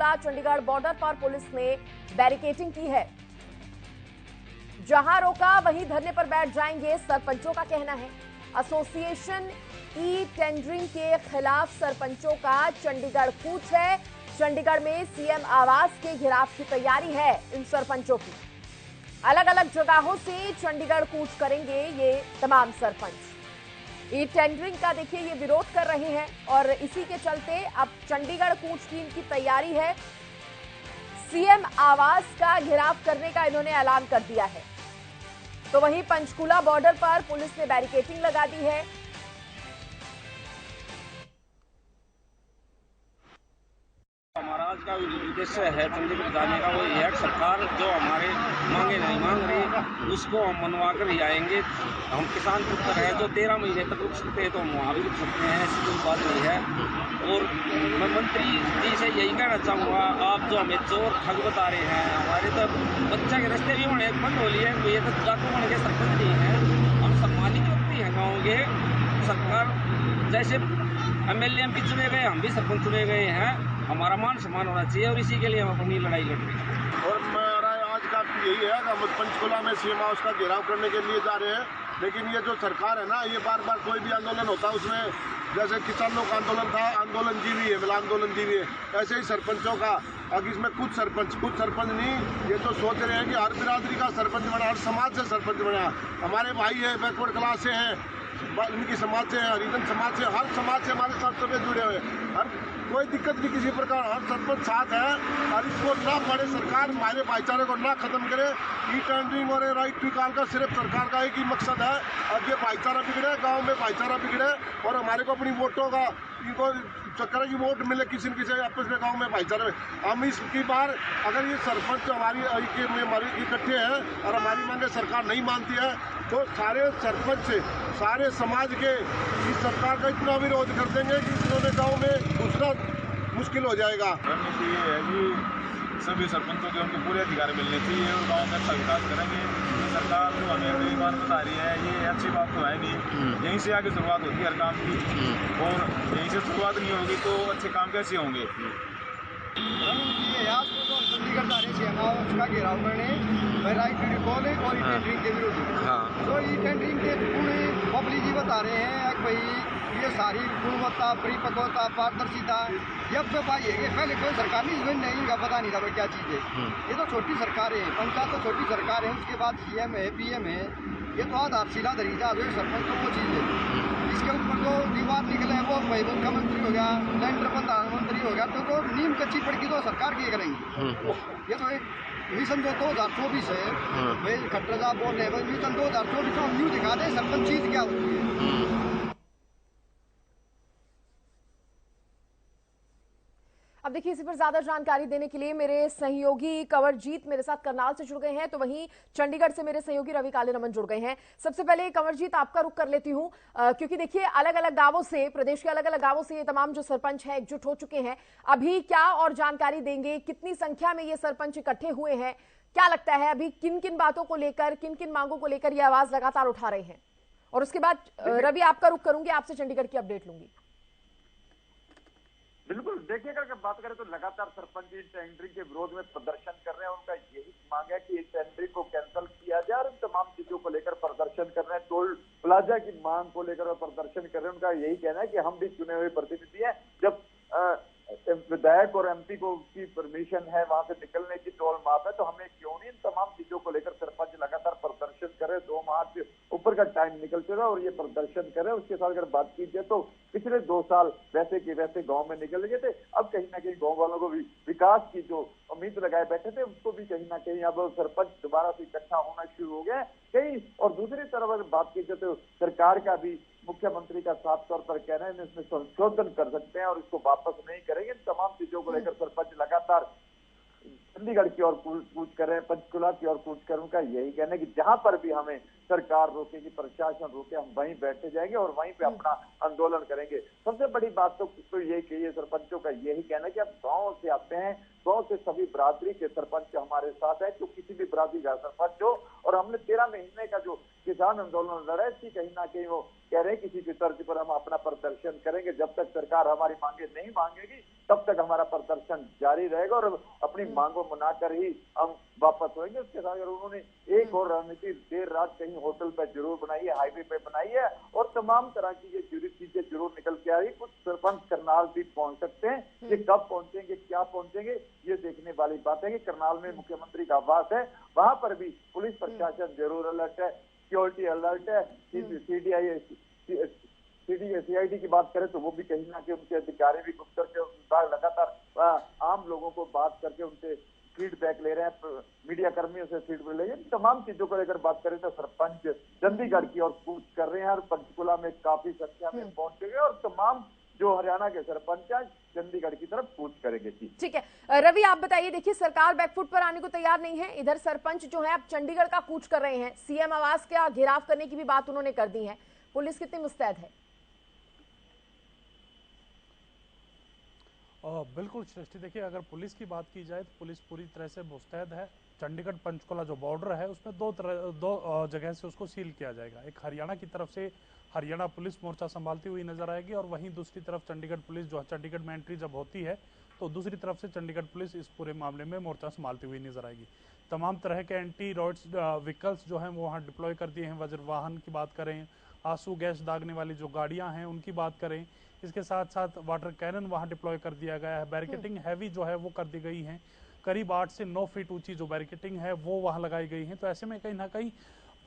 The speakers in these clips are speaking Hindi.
पंचकुला चंडीगढ़ बॉर्डर पर पुलिस ने बैरिकेडिंग की है। जहां रोका वहीं धरने पर बैठ जाएंगे, सरपंचों का कहना है। एसोसिएशन ई टेंडरिंग के खिलाफ सरपंचों का चंडीगढ़ कूच है। चंडीगढ़ में सीएम आवास के घेराव की तैयारी है इन सरपंचों की। अलग अलग जगहों से चंडीगढ़ कूच करेंगे ये तमाम सरपंच। ई टेंडरिंग का देखिए ये विरोध कर रहे हैं और इसी के चलते अब चंडीगढ़ कूच की इनकी तैयारी है। सीएम आवास का घेराव करने का इन्होंने ऐलान कर दिया है। तो वहीं पंचकुला बॉर्डर पर पुलिस ने बैरिकेडिंग लगा दी है। हमारा आज का उद्देश्य है चंडीगढ़ जाने का, वो यह सरकार जो हमारे मांगे नहीं मांग रही उसको हम मनवा कर ही आएंगे। हम किसान पुत्र हैं, जो 13 महीने तक रुक सकते हैं तो हम वहाँ भी रुक सकते हैं, ऐसी कोई बात नहीं है। और मैं मंत्री जी से यही कहना चाहूँगा, आप जो हमें चोर ठग बता रहे हैं, हमारे तो बच्चा के रास्ते भी होने बंद हो लिए, ये तो डाकू बन के सरपंच नहीं है, हम सम्मानित व्यक्ति हैं गाँव के। सरकार जैसे MLA MP चुने गए, हम भी सरपंच चुने गए हैं, हमारा मान सम्मान होना चाहिए और इसी के लिए हम अपनी लड़ाई लड़ रहे हैं। और मेरा आज का यही है कि हम पंचकुला में सीएम हाउस का घेराव करने के लिए जा रहे हैं। लेकिन ये जो सरकार है ना, ये बार बार कोई भी आंदोलन होता है उसमें, जैसे किसानों का आंदोलन था, आंदोलन जीवी है, मिला आंदोलन जीवी है, ऐसे ही सरपंचों का। अब इसमें कुछ सरपंच नहीं, ये तो सोच रहे हैं कि हर बिरादरी का सरपंच बना, हर समाज से सरपंच बना। हमारे भाई है, बैकवर्ड क्लास से हैं, इनकी समाज से, हरिजन समाज से, हर समाज से हमारे साथ सभी जुड़े हुए। हर कोई दिक्कत नहीं किसी प्रकार, हर सरपंच साथ है। और इसको ना पड़े, सरकार हमारे भाईचारे को ना खत्म करे। ई टेंडरिंग और राइट टू कॉल का सिर्फ सरकार का एक ही मकसद है, अब ये भाईचारा बिगड़े, गांव में भाईचारा बिगड़े और हमारे को अपनी वोटों का, इनको चक्कर की वोट मिले किसी न किसी आपस में, गाँव में भाईचारे में। हम इसकी बार अगर ये सरपंच हमारी इकट्ठे हैं और हमारी मांगे सरकार नहीं मानती है तो सारे सरपंच से, सारे समाज के इस सरकार का इतना विरोध कर देंगे कि इन्होंने गाँव में घुसना मुश्किल हो जाएगा। रणनीति ये है कि सभी सरपंचों के उनको पूरे अधिकार मिलने चाहिए और गांव में अच्छा विकास करेंगे। सरकार जो हमें कई बार बता रही है, ये अच्छी बात तो है नहीं। यहीं से आगे शुरुआत होती है हर काम की, और यहीं से शुरुआत नहीं होगी तो अच्छे काम कैसे होंगे। चंडीगढ़ जा रहे सीएम हाउस का घेराव करने, राइट टू कॉल और ई टेंडरिंग के विरोध में। तो ई टेंडरिंग के पूरे पब्लिक जी बता रहे हैं कि भाई ये सारी गुणवत्ता, परिपक्वता, पारदर्शिता, ये अब तो पाई है कि पहले कोई सरकार नहीं इनका पता नहीं था भाई क्या चीज़ है। ये तो छोटी सरकार है, पंचायत तो छोटी सरकार है, उसके बाद CM है, PM है, ये तो आधारशिला दरीजा जो सरपंच तो वो चीज़ है। इसके ऊपर जो दीवार निकले वो भाई मुख्यमंत्री हो गया, लैंडर प्रधानमंत्री हो गया, तो वो नीम कच्ची पड़की तो सरकार की करेंगी। ये तो एक मिशन जो 2024 है, भाई खट्टर साहब बोल रहे हैं मिशन 2024 को हम न्यू दिखा दें सरपंच चीज़ क्या होती है। अब देखिए, इसी पर ज्यादा जानकारी देने के लिए मेरे सहयोगी कंवरजीत मेरे साथ करनाल से जुड़ गए हैं, तो वहीं चंडीगढ़ से मेरे सहयोगी रवि काले रमन जुड़ गए हैं। सबसे पहले कंवरजीत, आपका रुख कर लेती हूं, क्योंकि देखिए अलग अलग गांवों से, प्रदेश के अलग अलग गांवों से ये तमाम जो सरपंच हैं एकजुट हो चुके हैं। अभी क्या और जानकारी देंगे, कितनी संख्या में ये सरपंच इकट्ठे हुए हैं, क्या लगता है अभी किन किन बातों को लेकर, किन किन मांगों को लेकर ये आवाज लगातार उठा रहे हैं? और उसके बाद रवि आपका रुख करूंगी, आपसे चंडीगढ़ की अपडेट लूंगी। बिल्कुल, देखिए अगर बात करें तो लगातार सरपंच टेंडरिंग के विरोध में प्रदर्शन कर रहे हैं। उनका यही मांग है कि टेंडरिंग को कैंसिल किया जाए और इन तमाम चीजों को लेकर प्रदर्शन कर रहे हैं। टोल प्लाजा की मांग को लेकर प्रदर्शन कर रहे हैं। उनका यही कहना है कि हम भी चुने हुए प्रतिनिधि हैं, जब विधायक और MP को की परमिशन है वहां से निकलने की, टोल माफ है, तो हमें क्यों नहीं। इन तमाम चीजों को लेकर सरपंच लगातार प्रदर्शन करे, 2 माह से ऊपर का टाइम निकल चुका और ये प्रदर्शन करे। उसके साथ अगर बात की जाए तो पिछले 2 साल वैसे के वैसे गांव में निकल गए थे। अब कहीं ना कहीं गांव वालों को भी विकास की जो उम्मीद लगाए बैठे थे, उसको भी कहीं ना कहीं अब सरपंच दोबारा से इकट्ठा होना शुरू हो गया कहीं। और दूसरी तरफ अगर बात की जाए तो सरकार का भी, मुख्यमंत्री का साफ तौर पर कहना है इसमें संशोधन कर सकते हैं और इसको वापस नहीं करेंगे। तमाम चीजों को लेकर सरपंच लगातार चंडीगढ़ की ओर कूच कर रहे हैं, पंचकुला की ओर कूच कर। उनका यही कहना है कि जहां पर भी हमें सरकार रोकेगी, प्रशासन रोके, हम वहीं बैठे जाएंगे और वहीं पे अपना आंदोलन करेंगे। सबसे बड़ी बात तो यही कही है सरपंचों का, यही कहना है कि हम गाँव से आते हैं, गाँव से सभी बरादरी के सरपंच हमारे साथ है, तो किसी भी बरादरी का सरपंच हो, और हमने 13 महीने का जो किसान आंदोलन लड़ा है, कहीं ना कहीं वो कह रहे हैं किसी भी तर्ज पर हम अपना प्रदर्शन करेंगे। जब तक सरकार हमारी मांगे नहीं मांगेगी तब तक हमारा प्रदर्शन जारी रहेगा और अपनी मांगों मनाकर ही हम वापस होंगे। उसके साथ उन्होंने एक और रणनीति देर रात कहीं होटल पे जरूर बनाई है, हाईवे पे बनाई है, और तमाम तरह की ये चीजें जरूर निकल के आ रही। कुछ सरपंच करनाल भी पहुंच सकते हैं, ये कब पहुंचेंगे, क्या पहुंचेंगे, ये देखने वाली बात है। कि करनाल में मुख्यमंत्री का आवास है, वहां पर भी पुलिस प्रशासन जरूर अलर्ट है, सिक्योरिटी अलर्ट है। CID की बात करें तो वो भी कहीं ना कहीं उनके अधिकारी भी घुस करके लगातार आम लोगों को बात करके उनसे फीडबैक ले रहे हैं, मीडिया कर्मियों से फीडबैक ले रहे हैं। तमाम चीजों को लेकर बात करें तो सरपंच चंडीगढ़ की ओर कूच कर रहे हैं और पंचकुला में काफी संख्या में पहुंचे गए और तमाम जो हरियाणा के सरपंच हैं चंडीगढ़ की तरफ कूच करेंगे। ठीक है रवि, आप बताइए, देखिए सरकार बैकफुट पर आने को तैयार नहीं है, इधर सरपंच जो है अब चंडीगढ़ का कूच कर रहे हैं, सीएम आवास का घेराव करने की भी बात उन्होंने कर दी है, पुलिस कितनी मुस्तैद है? बिल्कुल सृष्टि, देखिए अगर पुलिस की बात की जाए तो पुलिस पूरी तरह से मुस्तैद है। चंडीगढ़ पंचकुला जो बॉर्डर है उसमें दो जगह से उसको सील किया जाएगा। एक हरियाणा की तरफ से हरियाणा पुलिस मोर्चा संभालती हुई नजर आएगी और वहीं दूसरी तरफ चंडीगढ़ पुलिस जो है, चंडीगढ़ में एंट्री जब होती है तो दूसरी तरफ से चंडीगढ़ पुलिस इस पूरे मामले में मोर्चा संभालती हुई नजर आएगी। तमाम तरह के एंटी रॉड्स व्हीकल्स जो हैं वो वहाँ डिप्लॉय कर दिए हैं। वज्र वाहन की बात करें, आंसू गैस दागने वाली जो गाड़ियां हैं उनकी बात करें, इसके साथ साथ वाटर कैनन वहां डिप्लॉय कर दिया गया है। बैरिकेटिंग हैवी जो है वो कर दी गई है, करीब 8 से 9 फीट ऊंची जो बैरिकेटिंग है वो वहां लगाई गई है। तो ऐसे में कहीं ना कहीं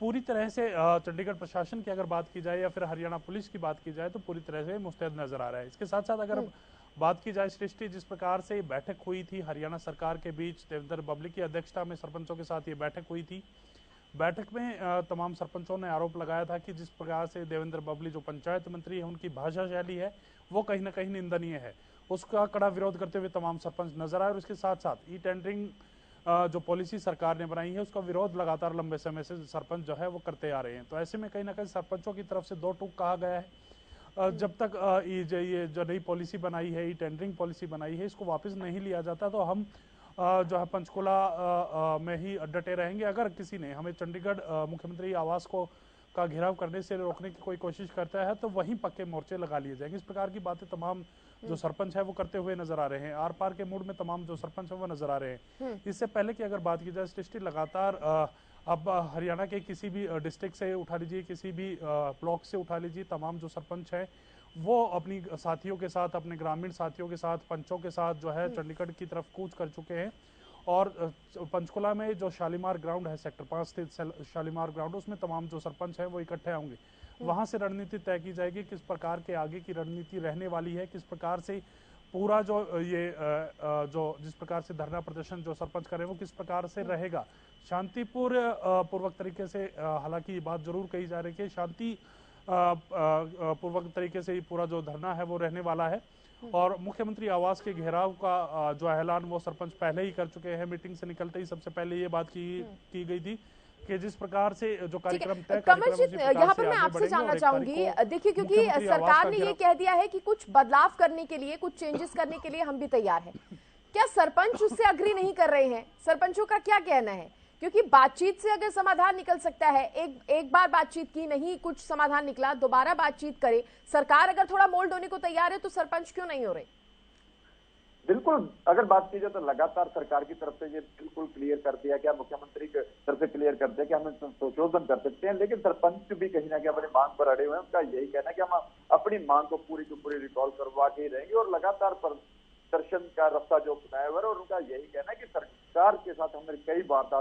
पूरी तरह से चंडीगढ़ प्रशासन की अगर बात की जाए या फिर हरियाणा पुलिस की बात की जाए तो पूरी तरह से मुस्तैद नजर आ रहा है। इसके साथ साथ अगर बात की जाए सृष्टि, जिस प्रकार से बैठक हुई थी हरियाणा सरकार के बीच, देवेंद्र बबली की अध्यक्षता में सरपंचों के साथ ये बैठक हुई थी। बैठक में तमाम सरपंचों ने आरोप लगाया था कि जिस प्रकार से देवेंद्र बबली जो पंचायत मंत्री है उनकी भाषा शैली है वो कहीं ना कहीं निंदनीय है, उसका कड़ा विरोध करते हुए तमाम सरपंच नजर आए। और इसके साथ साथ ई टेंडरिंग जो पॉलिसी सरकार ने बनाई है उसका विरोध लगातार लंबे समय से सरपंच जो है वो करते आ रहे हैं। तो ऐसे में कहीं ना कहीं सरपंचों की तरफ से दो टूक कहा गया है, जब तक ये जो नई पॉलिसी बनाई है, ई टेंडरिंग पॉलिसी बनाई है, इसको वापस नहीं लिया जाता तो हम जो है पंचकुला में ही डटे रहेंगे। अगर किसी ने हमें चंडीगढ़ मुख्यमंत्री आवास को का घेराव करने से रोकने की कोई कोशिश करता है तो वहीं पक्के मोर्चे लगा लिए जाएंगे। इस प्रकार की बातें तमाम जो सरपंच है वो करते हुए नजर आ रहे हैं। आर पार के मूड में तमाम जो सरपंच है वो नजर आ रहे हैं। इससे पहले की अगर बात की जाए सृष्टि, लगातार अब हरियाणा के किसी भी डिस्ट्रिक्ट से उठा लीजिए, किसी भी ब्लॉक से उठा लीजिए, तमाम जो सरपंच है वो अपनी साथियों के साथ, अपने ग्रामीण साथियों के साथ, पंचों के साथ जो है चंडीगढ़ की तरफ कूच कर चुके हैं। और पंचकुला में जो शालीमार ग्राउंड है, सेक्टर 5 स्थित शालीमार ग्राउंड, उसमें तमाम जो सरपंच है वो इकट्ठे होंगे। वहां से रणनीति तय की जाएगी, किस प्रकार के आगे की रणनीति रहने वाली है, किस प्रकार से पूरा जो ये जो जिस प्रकार से धरना प्रदर्शन जो सरपंच करें वो किस प्रकार से रहेगा, शांतिपूर्वक तरीके से। हालांकि ये बात जरूर कही जा रही है कि शांति पूर्वक तरीके से ही पूरा जो धरना है वो रहने वाला है। और मुख्यमंत्री आवास के घेराव का जो ऐलान वो सरपंच पहले ही कर चुके हैं। मीटिंग से निकलते ही सबसे पहले ये बात की गई थी कि जिस प्रकार से जो कार्यक्रम तय, कमलजीत यहाँ पर मैं आपसे जानना चाहूंगी, देखिए क्योंकि सरकार ने ये कह दिया है कि कुछ बदलाव करने के लिए, कुछ चेंजेस करने के लिए हम भी तैयार हैं, क्या सरपंच उससे अग्री नहीं कर रहे हैं? सरपंचों का क्या कहना है? क्योंकि बातचीत से अगर समाधान निकल सकता है, एक बार बातचीत की, नहीं कुछ समाधान निकला, दोबारा बातचीत करे, सरकार अगर थोड़ा मोल्ड होने को तैयार है तो सरपंच क्यों नहीं हो रहे? बिल्कुल, अगर बात की जाए तो लगातार सरकार की तरफ से ये बिल्कुल क्लियर कर दिया गया, मुख्यमंत्री की तरफ से क्लियर कर दिया कि हम संशोधन कर सकते हैं, लेकिन सरपंच भी कहीं ना कहीं अपनी मांग पर अड़े हुए हैं। उनका यही कहना है कि हम अपनी मांग को पूरी की पूरी रिकॉल करवा के ही रहेंगे और लगातार प्रदर्शन का रास्ता जो अपनाया हुआ है। और उनका यही कहना है कि सरकार के साथ हमारी कई वार्ता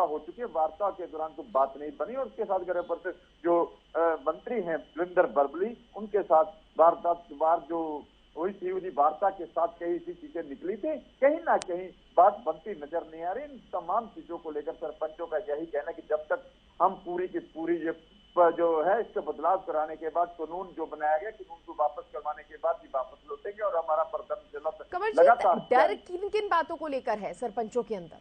हो चुकी है, वार्ता के दौरान तो बात नहीं बनी और उसके साथ जो मंत्री हैं देवेंद्र बबली, उनके साथ वार्ता जो हुई थी, उन्हीं वार्ता के साथ कई सी चीजें निकली थी, कहीं ना कहीं बात बनती नजर नहीं आ रही। इन तमाम चीजों को लेकर सरपंचों का यही कहना है कि जब तक हम पूरी की पूरी ये जो है इसका बदलाव कराने के बाद, कानून जो बनाया गया, कानून को वापस करवाने के बाद ही वापस लौटेंगे और हमारा प्रदर्शन लगातार। डर किन किन बातों को लेकर है सरपंचों के अंदर?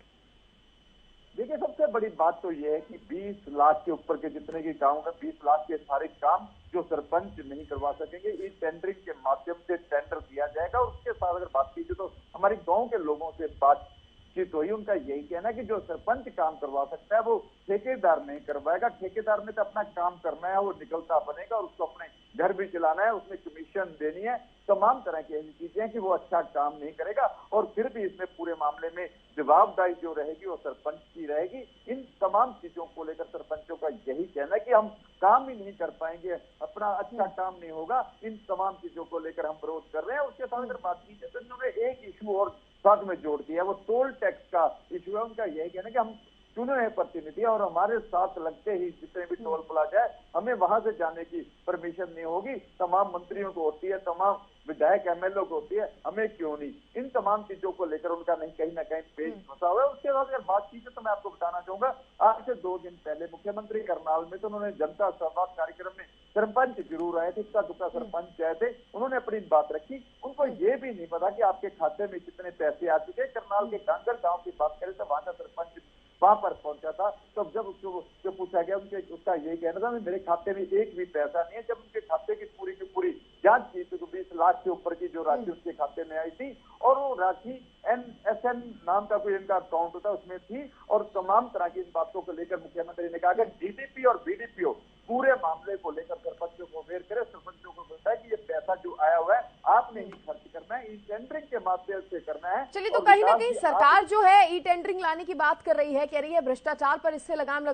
देखिए, सबसे बड़ी बात तो ये है कि 20 लाख के ऊपर के जितने के गांव में 20 लाख के सारे काम जो सरपंच नहीं करवा सकेंगे, इस टेंडरिंग के माध्यम से टेंडर दिया जाएगा। और उसके साथ अगर बात कीजिए तो हमारे गांव के लोगों से बातचीत हुई, उनका यही कहना है कि जो सरपंच काम करवा सकता है वो ठेकेदार नहीं करवाएगा। ठेकेदार ने तो अपना काम करना है, वो निकलता बनेगा और उसको अपने घर भी चलाना है, उसमें कमीशन देनी है, तमाम तरह की ऐसी चीजें हैं कि वो अच्छा काम नहीं करेगा। और फिर भी इसमें पूरे मामले में जवाबदारी जो रहेगी वो सरपंच की रहेगी। इन तमाम चीजों को लेकर सरपंचों का यही कहना है कि हम काम ही नहीं कर पाएंगे, अपना अच्छा काम नहीं होगा। इन तमाम चीजों को लेकर हम विरोध कर रहे हैं। उसके साथ अगर बात की जाए तो इन्होंने एक इशू और साथ में जोड़ दिया, वो टोल टैक्स का इशू है। उनका यही कहना है कि हम चुने हैं प्रतिनिधि और हमारे साथ लगते ही जितने भी टोल प्लाजा है हमें वहां से जाने की परमिशन नहीं होगी। तमाम मंत्रियों को होती है, तमाम विधायक एमएलए को होती है, हमें क्यों नहीं। इन तमाम चीजों को लेकर उनका नहीं कहीं ना कहीं पेज फंसा हुआ है। उसके बाद अगर बात कीजिए तो मैं आपको बताना चाहूंगा, आज से 2 दिन पहले मुख्यमंत्री करनाल में तो उन्होंने जनता संवाद कार्यक्रम में सरपंच जरूर आए थे, इक्का दुक्का सरपंच आए थे, उन्होंने अपनी बात रखी। उनको ये भी नहीं पता कि आपके खाते में कितने पैसे आ चुके। करनाल के गांगर गांव की बात करें तो वहां का सरपंच वहां पर पहुंचा था, तो जब उसको पूछा गया उसका यही कहना था मेरे खाते में एक भी पैसा नहीं है। जब उनके खाते की पूरी जांच की तो 20 लाख के ऊपर की जो राशि उसके खाते में आई थी और वो राशि NSN नाम का कोई इनका अकाउंट होता उसमें थी। और तमाम तरह की इन बातों को लेकर मुख्यमंत्री ने कहा कि DDP और BDPO पूरे मामले को लेकर सरपंचों को अवेयर करे। सरपंचों को बोलता है कि ये पैसा जो आया हुआ है आपने ही खर्च करना है, ई टेंडरिंग के माध्यम से करना है। चलिए, तो कहीं ना कहीं सरकार जो है ई टेंडरिंग लाने की बात कर रही है, कह रही है भ्रष्टाचार पर इससे लगाम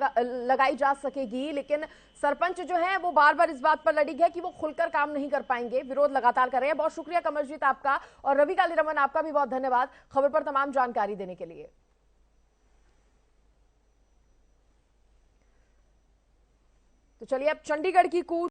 लगाई जा सकेगी, लेकिन सरपंच जो है वो बार बार इस बात पर लड़ी है कि वो खुलकर काम नहीं कर पाएंगे, विरोध लगातार कर रहे हैं। बहुत शुक्रिया कमरजीत आपका, और रवि कालीरमन आपका भी बहुत धन्यवाद खबर पर तमाम जानकारी देने के लिए। तो चलिए अब चंडीगढ़ की कूच